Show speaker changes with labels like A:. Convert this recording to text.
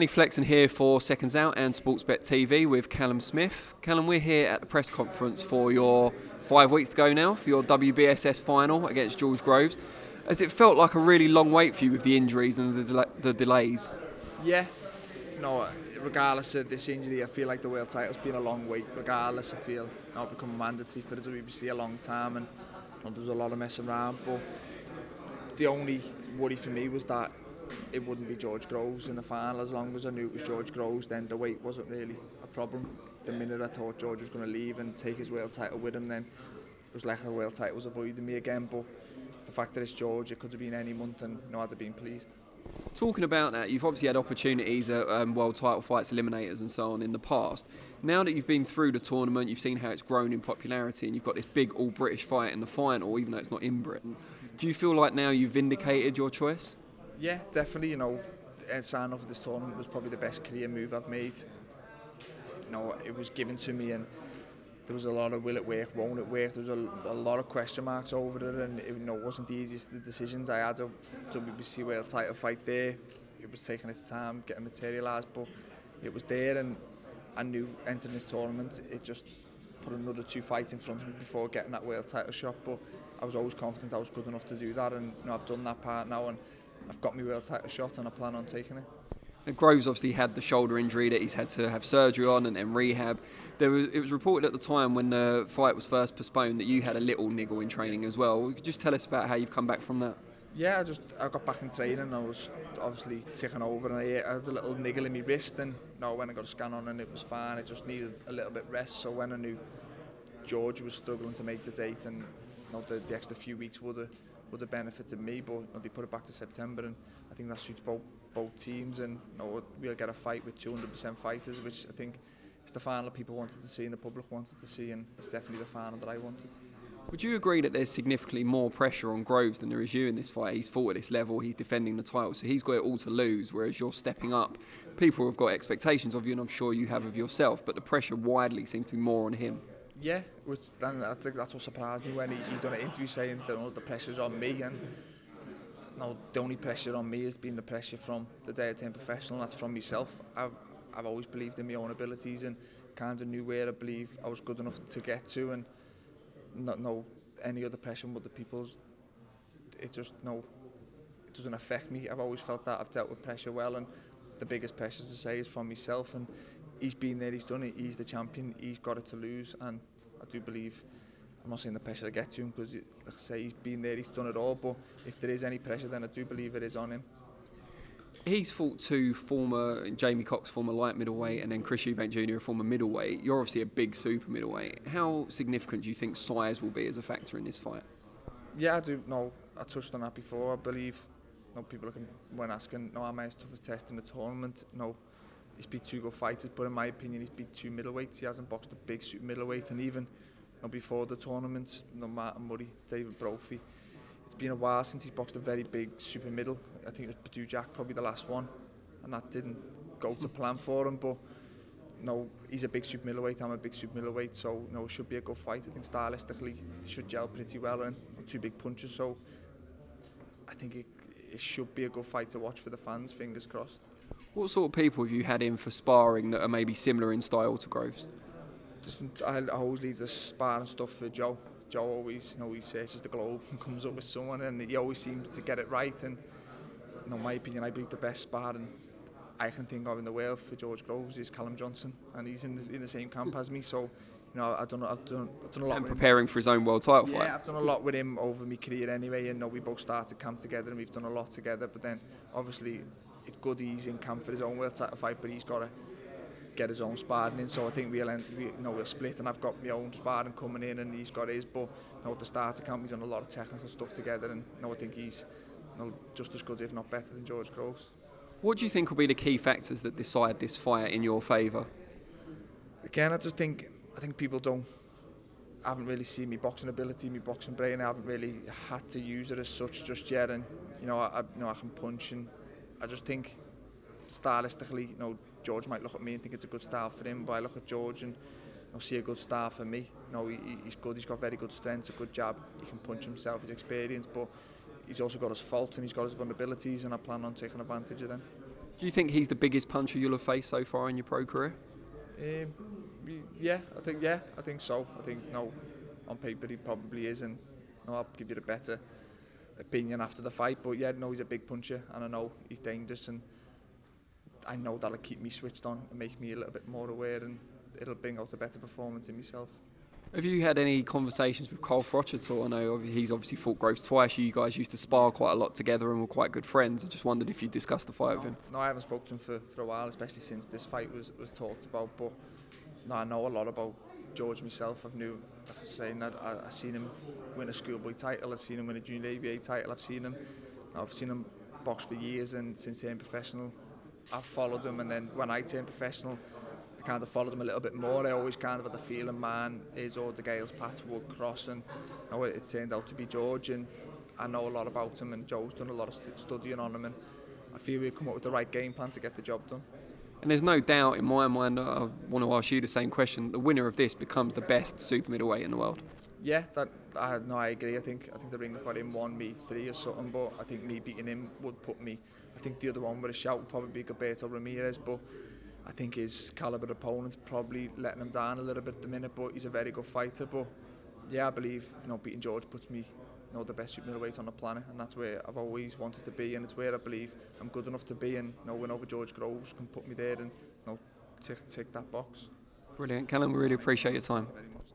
A: Danny Flexen here for Seconds Out and Sportsbet TV with Callum Smith. Callum, we're here at the press conference for your 5 weeks to go now for your WBSS final against George Groves. Has it felt like a really long wait for you with the injuries and the delays?
B: Yeah, no, regardless of this injury, I feel like the world title's been a long wait. Regardless, I feel now it's become mandatory for the WBC a long time, and there's a lot of messing around. But the only worry for me was that it wouldn't be George Groves in the final. As long as I knew it was George Groves, then the wait wasn't really a problem. The minute I thought George was going to leave and take his world title with him, then it was like the world title was avoiding me again. But the fact that it's George, it could have been any month, and I'd have been pleased.
A: Talking about that, you've obviously had opportunities at world title fights, eliminators and so on in the past. Now that you've been through the tournament, you've seen how it's grown in popularity, and you've got this big all-British fight in the final, even though it's not in Britain. Do you feel like now you've vindicated your choice?
B: Yeah, definitely. Signing off for this tournament was probably the best career move I've made. It was given to me, and there was a lot of will it work, won't it work. There was a lot of question marks over it, and it wasn't the easiest of the decisions. I had a WBC world title fight there. It was taking its time, getting materialised, but it was there, and I knew entering this tournament, it just put another 2 fights in front of me before getting that world title shot. But I was always confident I was good enough to do that, and I've done that part now, and I've got my world title shot, and I plan on taking it.
A: And Groves obviously had the shoulder injury that he's had to have surgery on and then rehab. It was reported at the time when the fight was first postponed that you had a little niggle in training as well. Could you just tell us about how you've come back from that?
B: Yeah, I got back in training. I was obviously ticking over, and I had a little niggle in my wrist, and when I got a scan on, and it was fine. I just needed a little bit rest. So when I knew George was struggling to make the date, and the extra few weeks would have benefited me, but they put it back to September, and I think that suits both teams, and we'll get a fight with 200% fighters, which I think is the final people wanted to see and the public wanted to see, and it's definitely the final that I wanted.
A: Would you agree that there's significantly more pressure on Groves than there is you in this fight? He's fought at this level, he's defending the title, so he's got it all to lose, whereas you're stepping up. People have got expectations of you, and I'm sure you have of yourself, but the pressure widely seems to be more on him.
B: Yeah, which then I think that's what surprised me when he done an interview saying that the pressure's on me, and the only pressure on me has been the pressure from the day I turned professional, and that's from myself. I've always believed in my own abilities, and kind of knew where I believe I was good enough to get to, and not any other pressure but the people's. It doesn't affect me. I've always felt that I've dealt with pressure well, and the biggest pressure, to say, is from myself, and he's been there, he's done it, he's the champion, he's got it to lose, and I do believe, I'm not saying the pressure to get to him, because like I say, he's been there, he's done it all, but if there is any pressure, then I do believe it is on him.
A: He's fought to former Jamie Cox, former light middleweight, and then Chris Eubank Jr., a former middleweight. You're obviously a big super middleweight. How significant do you think size will be as a factor in this fight? Yeah,
B: I do. I touched on that before. I believe people when asking, am I his toughest test in the tournament? He's beat 2 good fighters, but in my opinion, he's beat 2 middleweights. He hasn't boxed a big super middleweight, and even before the tournament, Martin Murray, David Brophy. It's been a while since he's boxed a very big super middle. I think it was Badu Jack, probably the last one, and that didn't go to plan for him. But he's a big super middleweight. I'm a big super middleweight, so it should be a good fight. I think stylistically it should gel pretty well, and 2 big punches. So I think it should be a good fight to watch for the fans. Fingers crossed.
A: What sort of people have you had in for sparring that are maybe similar in style to Groves?
B: I always leave the sparring stuff for Joe. Joe always, he searches the globe and comes up with someone, and he always seems to get it right. And in my opinion, I believe the best sparring I can think of in the world for George Groves is Callum Johnson, and he's in the same camp as me. So I've done a lot. And
A: preparing for his own world title fight.
B: Yeah, I've done a lot with him over my career anyway, and we both started camp together, and we've done a lot together. But then obviously it's good he's in camp for his own world title fight, but he's got to get his own sparring in, so I think we'll split, and I've got my own sparring coming in, and he's got his. But at the start of camp, we've done a lot of technical stuff together, and I think he's just as good, if not better, than George Groves.
A: What do you think will be the key factors that decide this fight in your favour?
B: Again, I think people haven't really seen me boxing ability, me boxing brain. I haven't really had to use it as such just yet, and I can punch, and I just think stylistically, George might look at me and think it's a good style for him, but I look at George and see a good style for me. He's good, he's got very good strength, a good jab, he can punch himself, he's experienced, but he's also got his faults and he's got his vulnerabilities, and I plan on taking advantage of them.
A: Do you think he's the biggest puncher you'll have faced so far in your pro career?
B: Yeah, I think so. I think no, on paper he probably is, and no, I'll give you a better opinion after the fight. But yeah, no, he's a big puncher, and I know he's dangerous, and I know that'll keep me switched on and make me a little bit more aware, and it'll bring out a better performance in myself.
A: Have you had any conversations with Carl Froch at all? I know he's obviously fought Groves twice. You guys used to spar quite a lot together and were quite good friends. I just wondered if you discussed the fight with him.
B: No, I haven't spoken to him for a while, especially since this fight was talked about. But no, I know a lot about George myself. I've seen him win a schoolboy title. I've seen him win a junior ABA title. I've seen him box for years, and since turning professional, I've followed him. And then when I turned professional, I kind of followed him a little bit more. I always kind of had the feeling, man, his or De Gale's paths would cross, and it turned out to be George, and I know a lot about him, and Joe's done a lot of studying on him, and I feel we've come up with the right game plan to get the job done.
A: And there's no doubt in my mind, I want to ask you the same question, the winner of this becomes the best super middleweight in the world.
B: Yeah, I agree. I think the ring got him 1, me 3 or something, but I think me beating him would put me, I think the other one with a shout would probably be Gilberto Ramirez, but I think his calibre opponent's probably letting him down a little bit at the minute, but he's a very good fighter. But yeah, I believe beating George puts me the best super middleweight on the planet, and that's where I've always wanted to be, and it's where I believe I'm good enough to be, and win over George Groves can put me there and tick that box.
A: Brilliant, Callum. We really appreciate your time.
B: Very much.